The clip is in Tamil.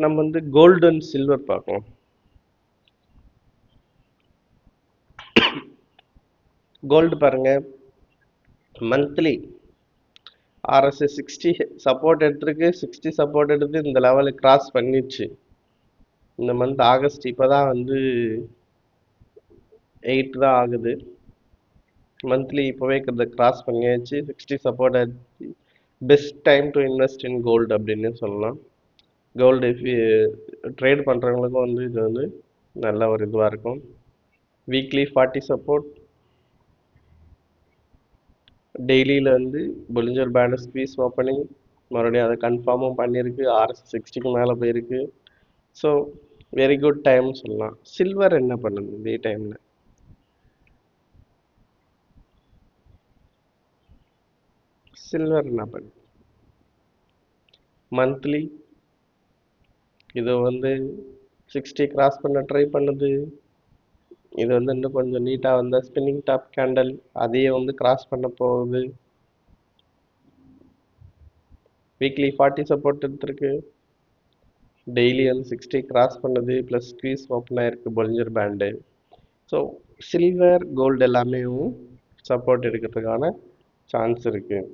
நம்ம வந்து கோல்டு அண்ட் சில்வர் பார்க்கலாம். கோல்டு பாருங்க, மந்த்லி RSI 60 சப்போர்ட் எடுத்திருக்கு, 60 சப்போர்ட் எடுத்து இந்த லெவலை கிராஸ் பண்ணிடுச்சு. இந்த மந்த் ஆகஸ்ட் இப்போதான் வந்து 8 தான் ஆகுது. மந்த்லி இப்போவே கிராஸ் பண்ணியாச்சு, 60 சப்போர்ட் ஆச்சு. Best time to invest in gold அப்படின்னு சொல்லலாம். கோல்டு ட்ரேட் பண்ணுறவங்களுக்கும் வந்து இது வந்து நல்ல ஒரு இதுவாக இருக்கும். வீக்லி 40 சப்போர்ட், டெய்லியில் வந்து பொலிஞ்சர் பேண்ட் ஸ்குவீஸ் ஓப்பனிங், மறுபடியும் அதை கன்ஃபார்மும் பண்ணியிருக்கு. RSI 60க்கு மேலே போயிருக்கு. ஸோ வெரி குட் டைம்னு சொல்லலாம். சில்வர் என்ன பண்ணுது இதே டைமில்? சில்வர் என்ன பண்ணுது? மந்த்லி இது வந்து 60 கிராஸ் பண்ண ட்ரை பண்ணுது. இது வந்து இன்னும் கொஞ்சம் நீட்டாக வந்த ஸ்பின்னிங் டாப் கேண்டல் அதையே வந்து கிராஸ் பண்ண போகுது. வீக்லி 40 சப்போர்ட் எடுத்திருக்கு, டெய்லி வந்து 60 கிராஸ் பண்ணுது, ப்ளஸ் ஸ்குவீஸ் ஓப்பன் ஆயிருக்கு Bollinger band. So silver gold எல்லாமே சப்போர்ட் எடுக்கிறதுக்கான சான்ஸ் இருக்குது.